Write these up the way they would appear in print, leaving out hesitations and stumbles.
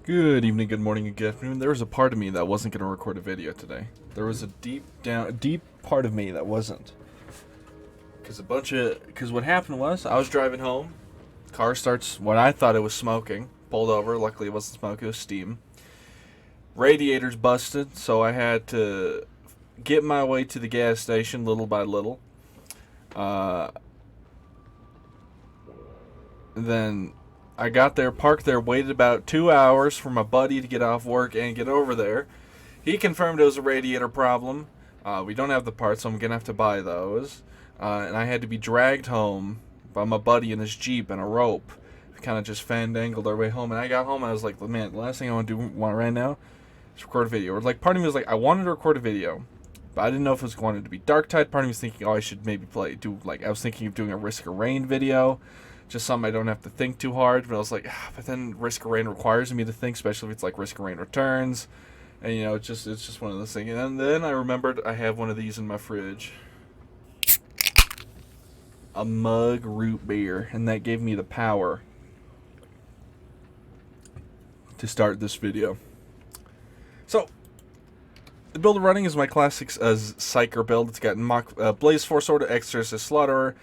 Good evening, good morning, and good afternoon. There was a part of me that wasn't going to record a video today. There was a deep part of me that wasn't. Because what happened was, I was driving home, car starts, what I thought it was smoking, pulled over, luckily it wasn't smoke, it was steam. Radiator's busted, so I had to get my way to the gas station little by little. Then I got there, parked there, waited about 2 hours for my buddy to get off work and get over there. He confirmed it was a radiator problem. We don't have the parts, so I'm going to have to buy those. And I had to be dragged home by my buddy in his Jeep and a rope. We kind of just fandangled our way home. And I got home, and I was like, man, the last thing I want to do right now is record a video. Or like, part of me was like, I wanted to record a video, but I didn't know if it was going to be Darktide. Part of me was thinking, oh, I should maybe I was thinking of doing a Risk of Rain video. Just something I don't have to think too hard. But I was like, but then Risk of Rain requires me to think, especially if it's like Risk of Rain Returns. And, you know, it's just one of those things. And then I remembered I have one of these in my fridge. A mug root beer. And that gave me the power to start this video. So, the build running is my classic Psyker build. It's got Blaze Force Order, Exorcist, Slaughterer,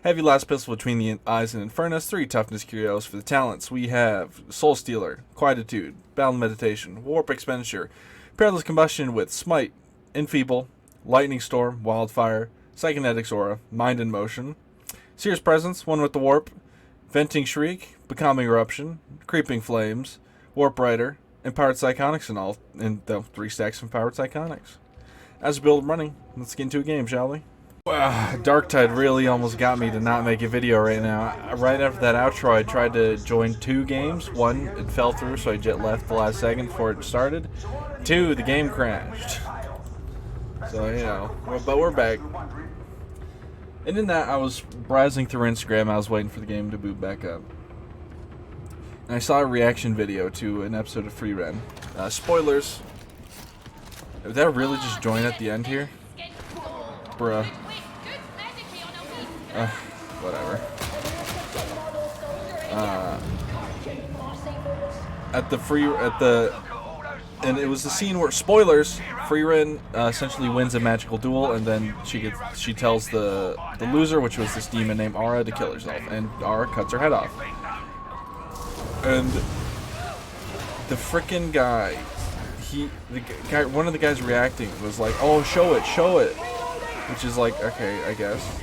Heavy Last Pistol between the eyes and Infernus, 3 Toughness Curios. For the talents, we have Soul Stealer, Quietude, Bound Meditation, Warp Expenditure, Perilous Combustion with Smite, Enfeeble, Lightning Storm, Wildfire, Psychonetics Aura, Mind in Motion, Seer's Presence, one with the Warp, Venting Shriek, Becoming Eruption, Creeping Flames, Warp Rider, Empowered Psychonics, and all in the 3 stacks of Empowered Psychonics. As a build running, let's get into a game, shall we? Darktide really almost got me to not make a video right now. Right after that outro, I tried to join 2 games. 1, it fell through, so I jet left the last second before it started. 2, the game crashed. So, you know, but we're back. And in that, I was browsing through Instagram. I was waiting for the game to boot back up. And I saw a reaction video to an episode of Frieren. Spoilers. Did that really just join at the end here? Bruh. Whatever. And it was the scene where, spoilers, Frieren essentially wins a magical duel, and then she tells the loser, which was this demon named Aura, to kill herself, and Aura cuts her head off. And the frickin' guy, one of the guys reacting was like, "Oh, show it," which is like, okay, I guess.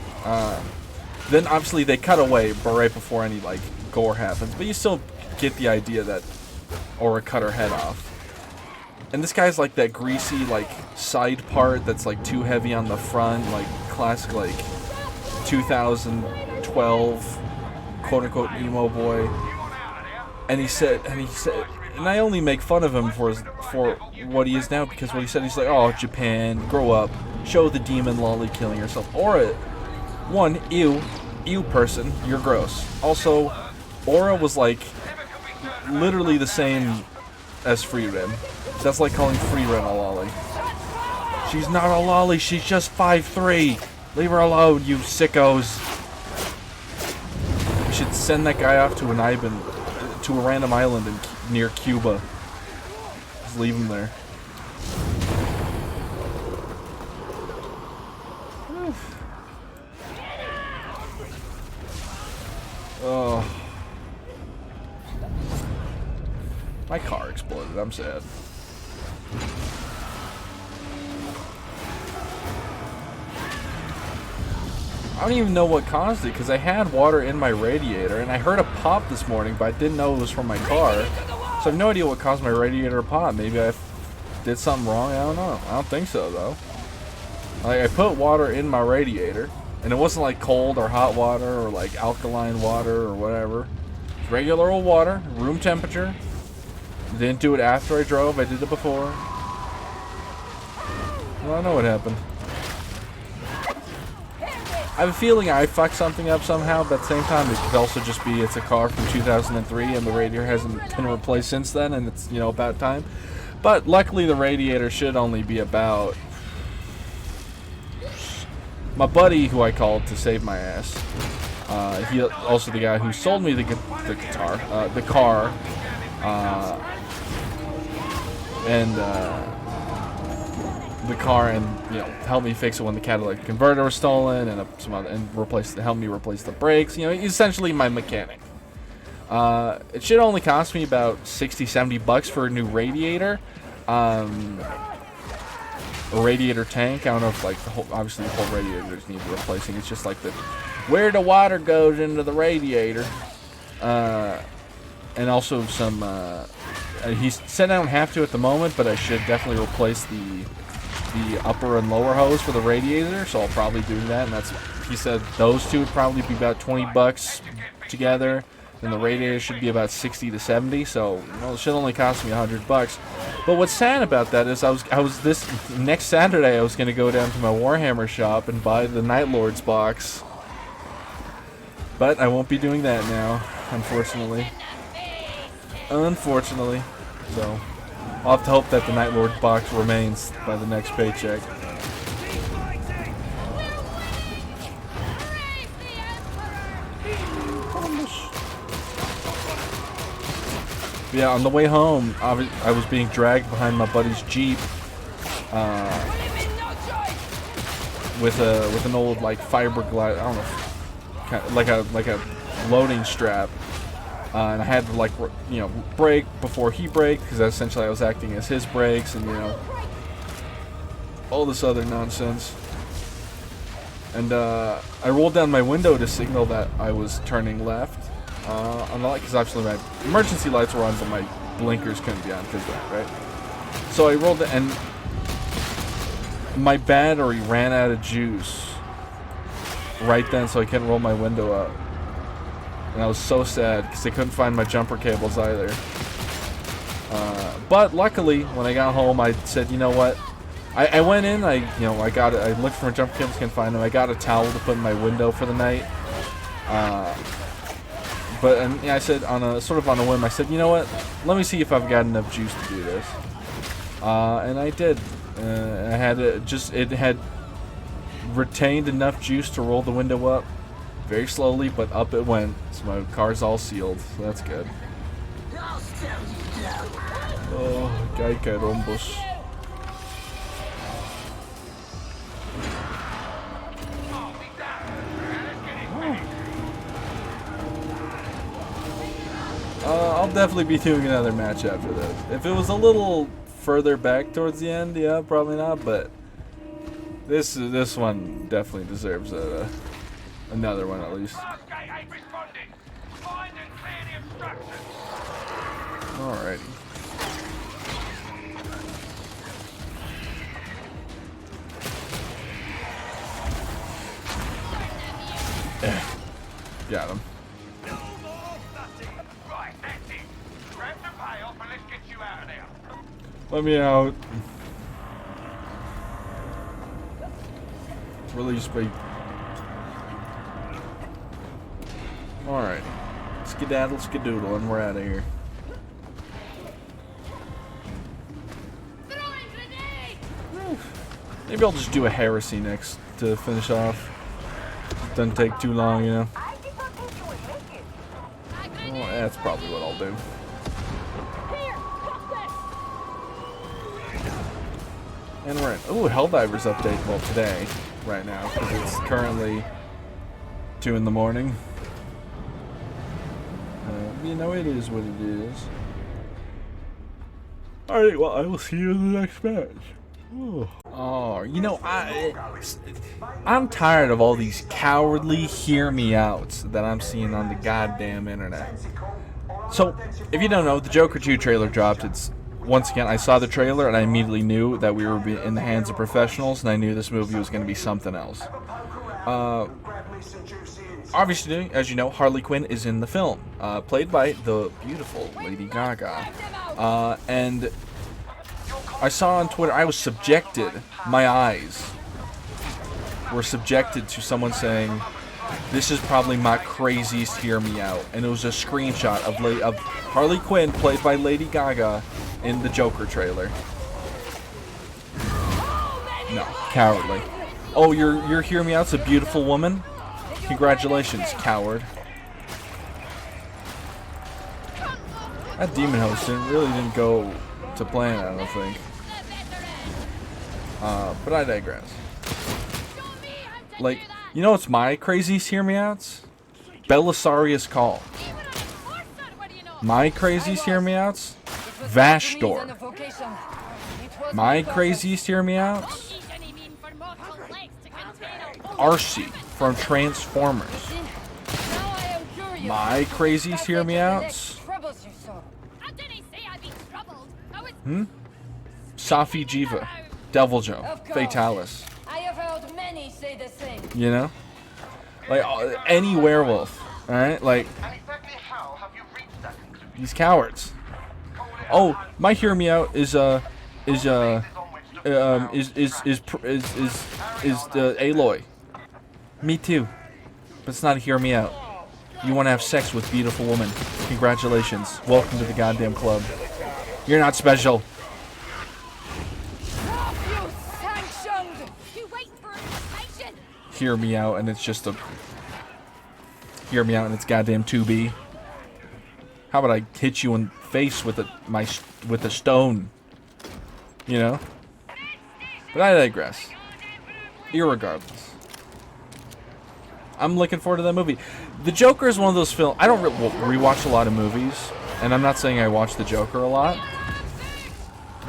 Then obviously they cut away, but right before any like gore happens, but you still get the idea that Aura cut her head off. And this guy's like that greasy like side part that's like too heavy on the front, like classic like 2012 quote unquote emo boy. And he said, and I only make fun of him for what he is now, because what he said, he's like, oh, Japan, grow up, show the demon lolly killing herself. Aura, one, ew person, you're gross. Also, Aura was like literally the same as Frieren. That's like calling Frieren a lolly. She's not a lolly, she's just 5'3". Leave her alone, you sickos. We should send that guy off to a random island near Cuba. Just leave him there. Oh. My car exploded. I'm sad. I don't even know what caused it, because I had water in my radiator, and I heard a pop this morning, but I didn't know it was from my car. So I have no idea what caused my radiator to pop. Maybe I did something wrong. I don't know. I don't think so, though. Like, I put water in my radiator, and it wasn't like cold or hot water or like alkaline water or whatever. It's regular old water, room temperature. Didn't do it after I drove. I did it before. Well, I know what happened. I have a feeling I fucked something up somehow, but at the same time, it could also just be it's a car from 2003 and the radiator hasn't been replaced since then, and it's, you know, about time. But luckily, the radiator should only be about... My buddy, who I called to save my ass, he also the guy who sold me the car, and the car, and help me fix it when the catalytic converter was stolen, and help me replace the brakes. He's essentially my mechanic. It should only cost me about $60-70 for a new radiator. A radiator tank. I don't know if obviously the whole radiator needs replacing. It's just like where the water goes into the radiator. And also some, he said I don't have to at the moment, but I should definitely replace the upper and lower hose for the radiator, so I'll probably do that. And he said those two would probably be about $20 together, and the radiator should be about $60 to $70. So it should only cost me $100. But what's sad about that is this next Saturday I was gonna go down to my Warhammer shop and buy the Night Lords box, but I won't be doing that now, unfortunately. So I'll have to hope that the Night Lord box remains by the next paycheck. Yeah, on the way home, I was being dragged behind my buddy's Jeep with an old fiberglass, I don't know, like a loading strap. And I had to brake before he braked, because essentially I was acting as his brakes, and all this other nonsense. And I rolled down my window to signal that I was turning left on the light, because obviously my emergency lights were on, but my blinkers couldn't be on because of that, right? So I rolled it, and my battery ran out of juice right then, so I couldn't roll my window up. And I was so sad because I couldn't find my jumper cables either. But luckily, when I got home, I said, you know what? I went in. I looked for my jumper cables, couldn't find them. I got a towel to put in my window for the night. I said on a whim, I said, you know what? Let me see if I've got enough juice to do this. And I did. It had retained enough juice to roll the window up. Very slowly, but up it went. So my car's all sealed, so that's good. Oh, kay carombos. I'll definitely be doing another match after this. If it was a little further back towards the end, yeah, probably not. But this one definitely deserves another one at least. Alrighty. Got him. Let me out. Release me. Alright. Skedaddle skedoodle, and we're out of here. Maybe I'll just do a heresy next to finish off. Doesn't take too long, you know. Well, that's probably what I'll do. And we're in. Ooh, Helldivers update. Well, today, right now, because it's currently 2 in the morning. You know, it is what it is. Alright, well, I will see you in the next match. Ooh. Oh, you know, I'm tired of all these cowardly hear me outs that I'm seeing on the goddamn internet. So, if you don't know, the Joker 2 trailer dropped. Once again, I saw the trailer and I immediately knew that we were in the hands of professionals, and I knew this movie was going to be something else. Obviously, as you know, Harley Quinn is in the film, played by the beautiful Lady Gaga. And I saw on Twitter, my eyes were subjected to someone saying, "This is probably my craziest hear me out." And it was a screenshot of Harley Quinn, played by Lady Gaga, in the Joker trailer. No, cowardly. Oh, your hear me out's a beautiful woman? Congratulations, coward. That demon host really didn't go to plan, I don't think. But I digress. Like, you know what's my craziest hear me outs? Belisarius Call. My craziest hear me outs? Vashdor. My craziest hear me outs? Arcee from Transformers. My craziest hear me outs? Safi Jiva, Deviljho, Fatalis. You know? Like, any werewolf, alright? Like, these cowards. Oh, my hear me out is Aloy. Me too. But it's not a hear me out. You want to have sex with beautiful women. Congratulations. Welcome to the goddamn club. You're not special. Hear me out, and it's just a... Hear me out, and it's goddamn 2B. How about I hit you in the face with a stone? You know? But I digress. Irregardless. I'm looking forward to that movie. The Joker is one of those films... I don't rewatch a lot of movies, and I'm not saying I watch The Joker a lot.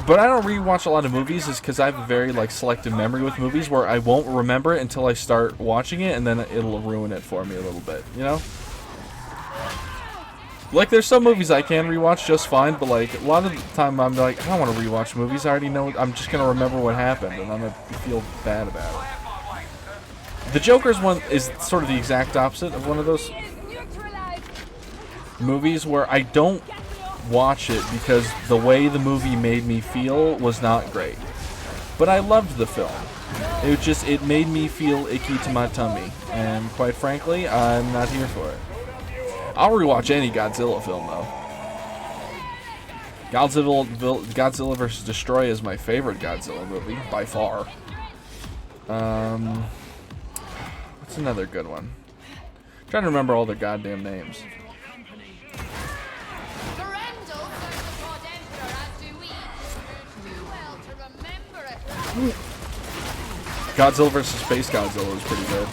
But I don't rewatch a lot of movies is because I have a very like selective memory with movies where I won't remember it until I start watching it, and then it'll ruin it for me a little bit, you know? Like, there's some movies I can rewatch just fine, but like a lot of the time I'm like, I don't want to rewatch movies. I already know. I'm just gonna remember what happened, and I'm gonna feel bad about it. The Joker's one is sort of the exact opposite of one of those movies where I don't watch it because the way the movie made me feel was not great. But I loved the film. It made me feel icky to my tummy, and quite frankly, I'm not here for it. I'll rewatch any Godzilla film though. Godzilla vs. Destroy is my favorite Godzilla movie by far. What's another good one? I'm trying to remember all their goddamn names. Godzilla vs. Space Godzilla is pretty good.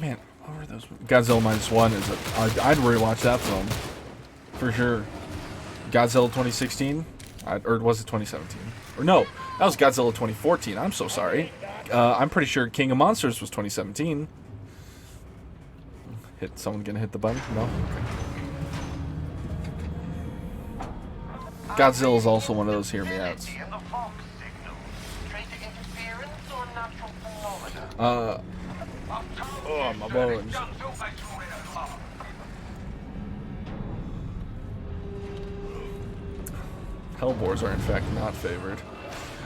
Man, what were those? Godzilla -1 is I'd rewatch that film for sure. Godzilla 2016, or was it 2017? Or no, that was Godzilla 2014. I'm so sorry. I'm pretty sure King of Monsters was 2017. Someone gonna hit the button? No. Okay. Godzilla is also one of those hear me outs. Oh, my bones. Hellbores are in fact not favored.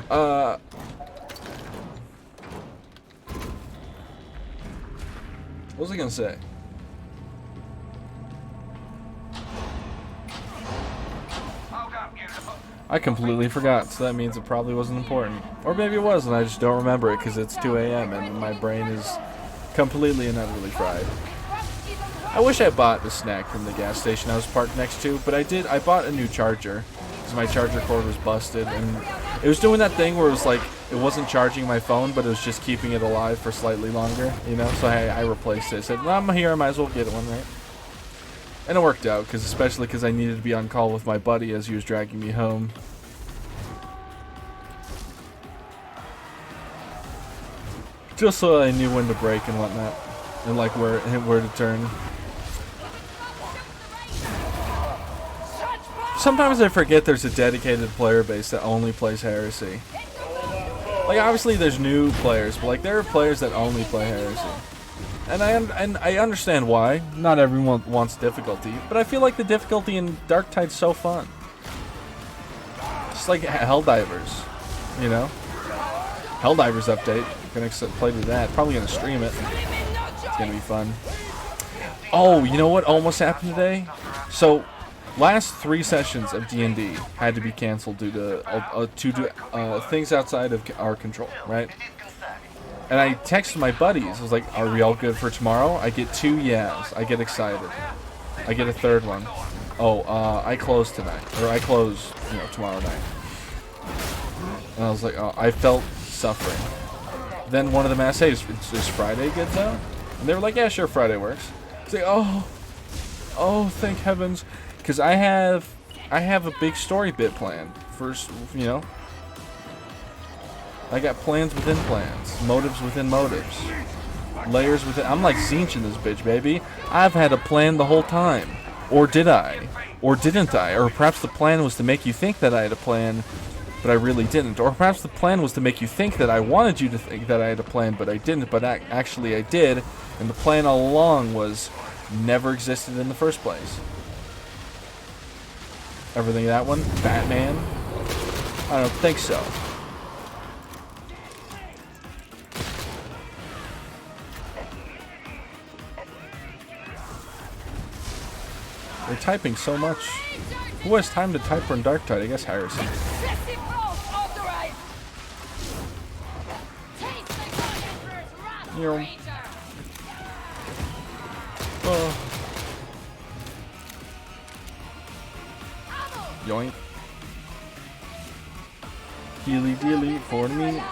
What was I gonna say? I completely forgot, so that means it probably wasn't important. Or maybe it was, and I just don't remember it because it's 2 a.m. and my brain is completely and utterly fried. I wish I bought the snack from the gas station I was parked next to, but I bought a new charger because my charger cord was busted, and it was doing that thing where it was like, it wasn't charging my phone, but it was just keeping it alive for slightly longer, you know? So I replaced it. I said, well, I'm here, I might as well get one, right? And it worked out, especially because I needed to be on call with my buddy as he was dragging me home. Just so I knew when to brake and whatnot, and like where to turn. Sometimes I forget there's a dedicated player base that only plays Heresy. Like, obviously there's new players, but like there are players that only play Heresy. And I understand why. Not everyone wants difficulty, but I feel like the difficulty in Darktide's so fun. Just like Helldivers, you know? Helldivers update. Gonna play with that. Probably gonna stream it. It's gonna be fun. Oh, you know what almost happened today? So, last 3 sessions of D&D had to be canceled due to things outside of our control, right? And I texted my buddies. I was like, "Are we all good for tomorrow?" I get 2 yeahs. I get excited. I get a 3rd one. oh, I close tonight, or I close, you know, tomorrow night. And I was like, oh, I felt suffering. Then one of them asked, hey, is Friday good though? And they were like, yeah, sure, Friday works. It's like, oh, thank heavens, because I have a big story bit planned. First, you know, I got plans within plans, motives within motives, layers within. I'm like Zinch in this bitch, baby. I've had a plan the whole time, or did I, or didn't I? Or perhaps the plan was to make you think that I had a plan, but I really didn't. Or perhaps the plan was to make you think that I wanted you to think that I had a plan, but I didn't. But actually I did, and the plan all along was never existed in the first place. Everything that one? Batman? I don't think so. They're typing so much. Who has time to type on Darktide? I guess Harrison. Yoink. Healy dealy for me.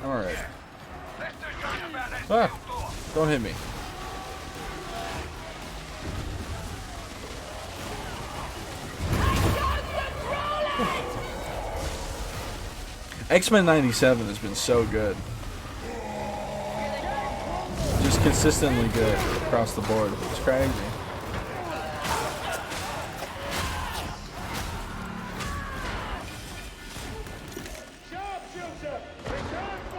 I'm alright. Ah! Don't hit me. X-Men 97 has been so good. Just consistently good across the board. It's crazy.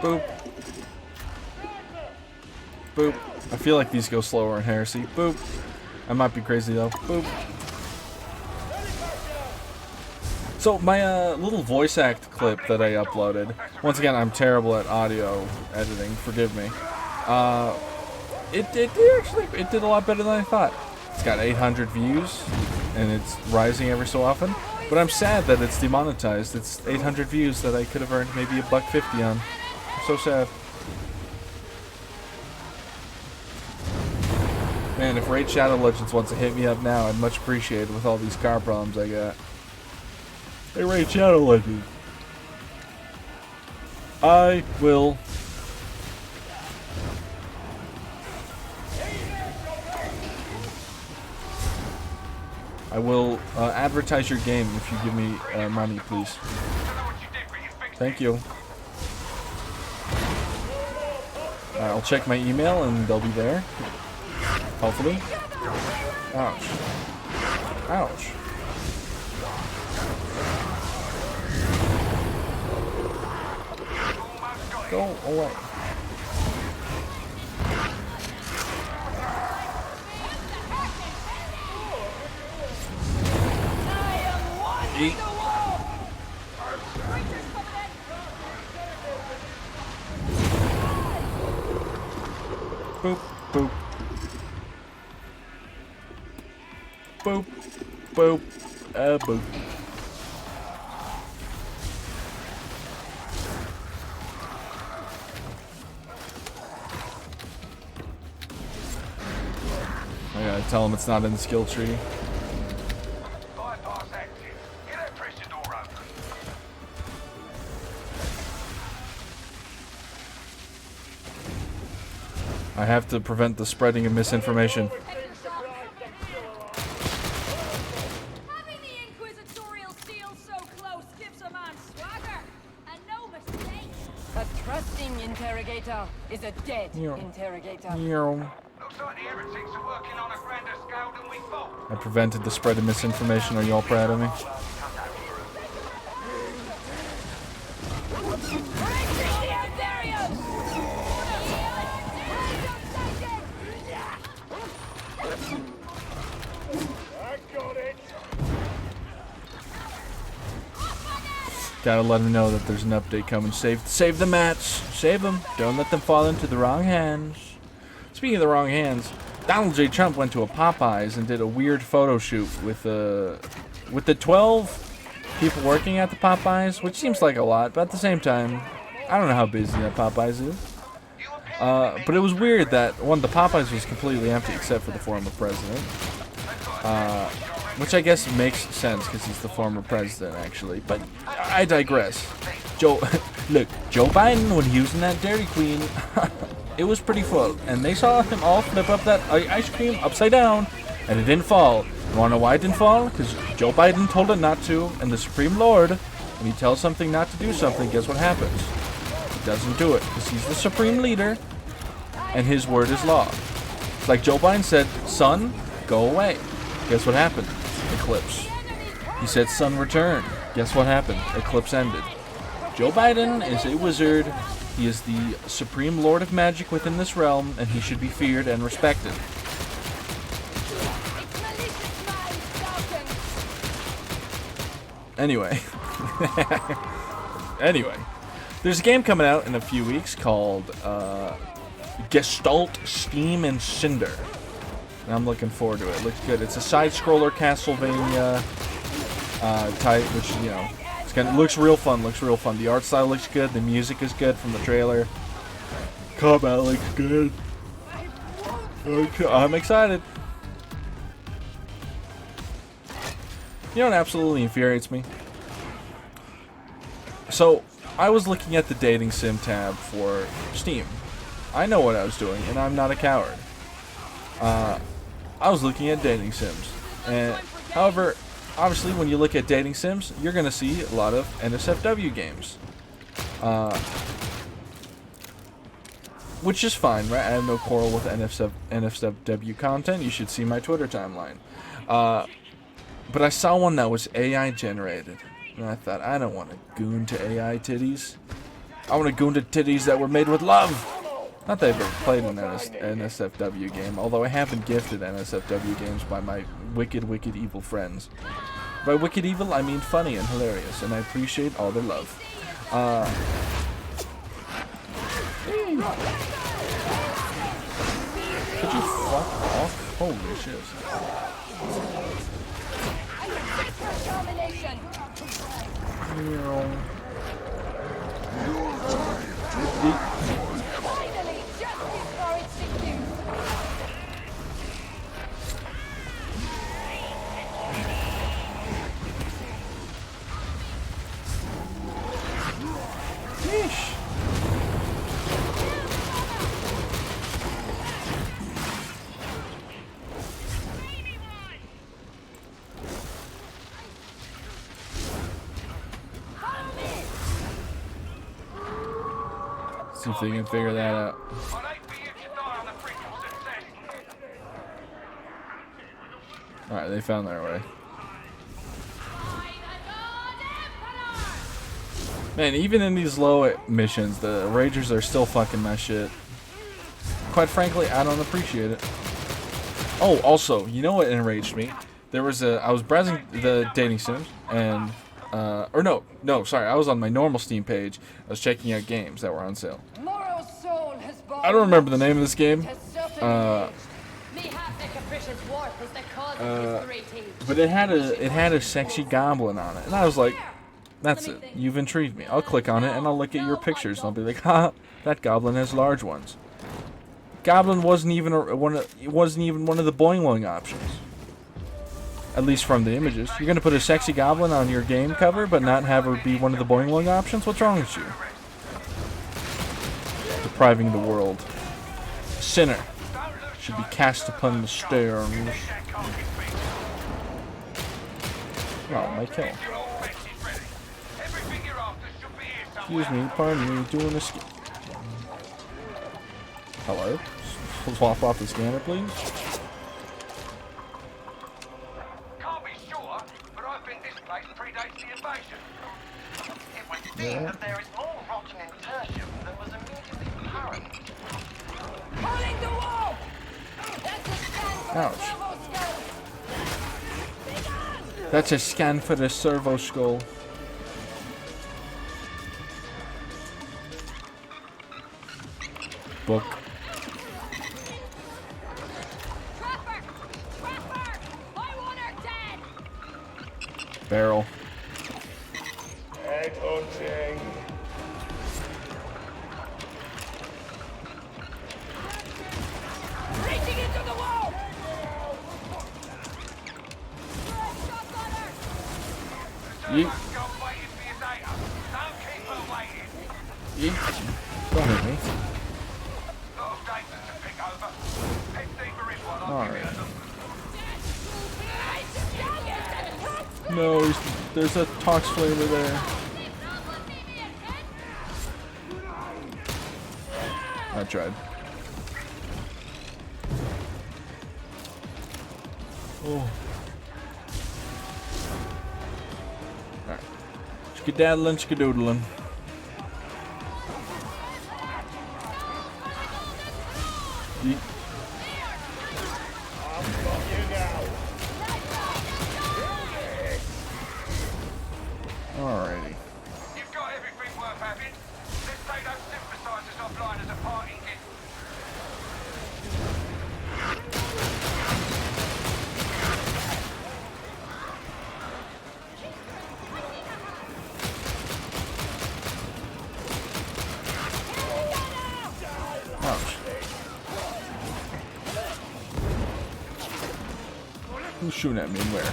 Boop. Boop. I feel like these go slower in Heresy. Boop. I might be crazy though. Boop. So my little voice act clip that I uploaded. Once again, I'm terrible at audio editing. Forgive me. It did a lot better than I thought. It's got 800 views, and it's rising every so often. But I'm sad that it's demonetized. It's 800 views that I could have earned maybe $1.50 on. I'm so sad. Man, if Raid Shadow Legends wants to hit me up now, I'd much appreciate it with all these car problems I got. Hey, Raid Shadow Legends. I will. Advertise your game if you give me money, please. Thank you. I'll check my email and they'll be there. Hopefully. Ouch. Ouch. Go away. Eat. Boop, boop. Boop, boop, boop. I gotta tell him it's not in the skill tree. I have to prevent the spreading of misinformation. Having the inquisitorial seal so close gives a man swagger, and no mistake. A trusting interrogator is a dead interrogator. Looks like the heretics are working on a grander scale than we thought. I prevented the spread of misinformation. Are you all proud of me? Gotta let them know that there's an update coming. Save the mats. Save them. Don't let them fall into the wrong hands. Speaking of the wrong hands, Donald J. Trump went to a Popeyes and did a weird photo shoot with the 12 people working at the Popeyes, which seems like a lot, but at the same time, I don't know how busy that Popeyes is. But it was weird that, one, the Popeyes was completely empty except for the former president. Which I guess makes sense because he's the former president, actually. But I digress. Look, Joe Biden, when he was in that Dairy Queen, it was pretty full. And they saw him all flip up that ice cream upside down, and it didn't fall. You wanna know why it didn't fall? Because Joe Biden told it not to, and the Supreme Lord, when he tells something not to do something, guess what happens? He doesn't do it, because he's the Supreme Leader, and his word is law. It's like Joe Biden said, "Sun, go away." Guess what happened? Eclipse. He said, "Sun, return." Guess what happened? Eclipse ended. Joe Biden is a wizard. He is the Supreme Lord of Magic within this realm, and he should be feared and respected. Anyway. There's a game coming out in a few weeks called Gestalt, Steam, and Cinder. And I'm looking forward to it. It looks good. It's a side-scroller Castlevania type, which, you know, it looks real fun. The art style looks good. The music is good from the trailer. Combat looks good. Okay, I'm excited. You know what absolutely infuriates me? So, I was looking at the dating sim tab for Steam. I know what I was doing, and I'm not a coward. I was looking at dating sims. And, however, obviously when you look at dating sims, you're going to see a lot of NSFW games. Which is fine, right? I have no quarrel with NSFW content. You should see my Twitter timeline. But I saw one that was AI generated. And I thought, I don't want to goon to AI titties. I want to goon to titties that were made with love. Not that I've ever played an NSFW game, although I have been gifted NSFW games by my wicked, wicked evil friends. By wicked evil, I mean funny and hilarious, and I appreciate all their love. Could you fuck off? Holy shit. Yeesh. See if they can figure that out. Alright, they found their way. Man, even in these low missions, the Ragers are still fucking my shit. Quite frankly, I don't appreciate it. Oh, also, you know what enraged me? There was I was browsing the dating sims, and sorry, I was on my normal Steam page. I was checking out games that were on sale. I don't remember the name of this game. But it had a sexy goblin on it, and I was like, that's it. You've intrigued me. I'll click on it and I'll look at your pictures and I'll be like, ha, that goblin has large ones. Goblin wasn't even one of the boing boing options. At least from the images. You're gonna put a sexy goblin on your game cover, but not have her be one of the boing boing options? What's wrong with you? Depriving the world. Sinner should be cast upon the stairs. Oh, my kill. Excuse me, pardon me, doing a scan. Hello? Swap off the scanner, please. Can't be sure, but I think this place predates the invasion. It would seem that there is more rotting in tertium than was immediately apparent. Pulling the wall! Ouch. That's a scan for the servo skull. Book. Trapper! Trapper! I want her dead! Barrel. Headhunting. Don't hit me. Lot of data to pick over. Head deeper in while I Alright. give it a look. No, there's a tox flamer there. I tried. Oh. Alright. Skedaddling, skedoodling. Yeet. Alrighty. You've got everything worth having. Let's take those synthesizers offline as a parting gift. Ouch. Who's shooting at me and where?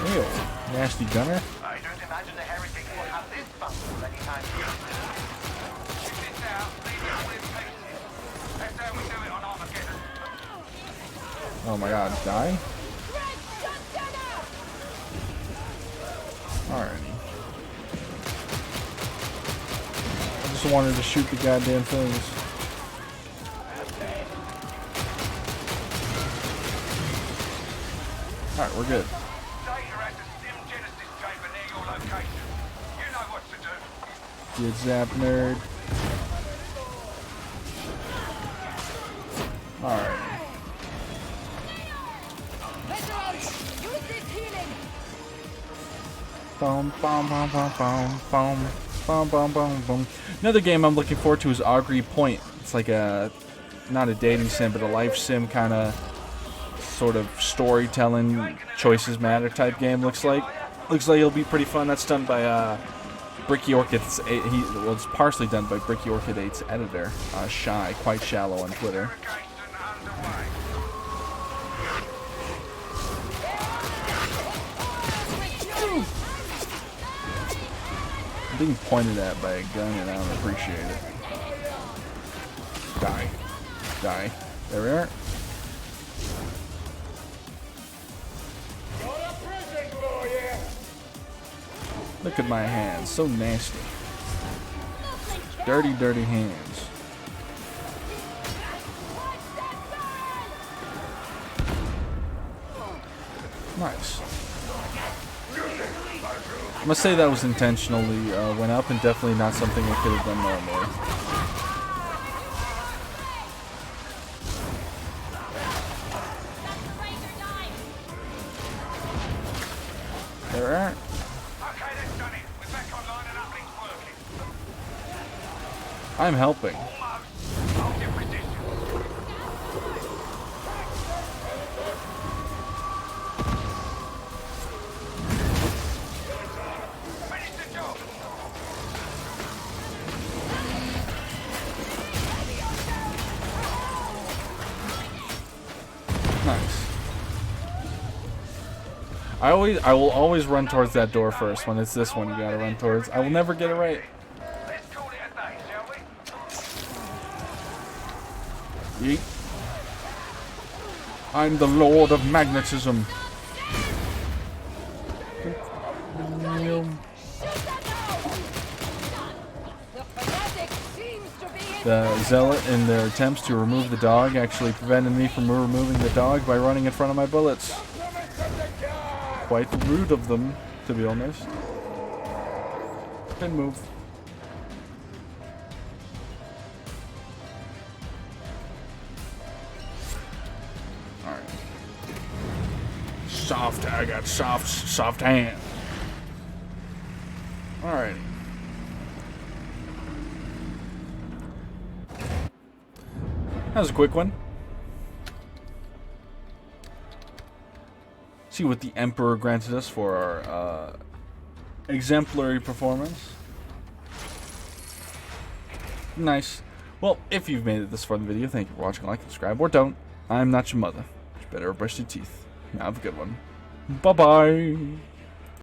Ew. Nasty gunner. I don't imagine the heretic will have this bundle anytime soon. Shoot this out, leave it all in pieces. That's how we do it on Armageddon. Oh my god, die? Alrighty. I just wanted to shoot the goddamn things. Alright, we're good. Data at the Stim Genesis chamber near your location. You know what to do. Get zap, nerd. Alright. Veterans, use this healing. Boom, boom, boom, boom, boom, boom, boom, boom, boom, boom. Another game I'm looking forward to is Augury Point. It's like a, not a dating sim, but a life sim kind of, sort of storytelling, choices matter type game. Looks like it'll be pretty fun. That's done by Bricky Orchid's. Well, it's partially done by Bricky Orchid 8's editor, Shy, quite shallow on Twitter. Interrogation underway. I'm being pointed at by a gun and I don't appreciate it. Die. Die. There we are. Look at my hands. So nasty. Dirty, dirty hands. Nice. I must say that was intentionally went up and definitely not something I could have done normally. There we are. Okay, that's done it. We're back online and uplink's working. I'm helping. Almost. Hold your position. Finish the job. Nice. I will always run towards that door first. When it's this one, you gotta run towards. I will never get it right. Let's call it a day, shall we? Yeet. I'm the Lord of Magnetism. The zealot, in their attempts to remove the dog, actually prevented me from removing the dog by running in front of my bullets. Quite rude of them, to be honest. Good move. Alright. Soft, I got soft hands. Alright. That was a quick one. See what the Emperor granted us for our exemplary performance. Nice. Well, if you've made it this far in the video, thank you for watching, like, subscribe, or don't. I'm not your mother. You better brush your teeth. Have a good one. Bye-bye.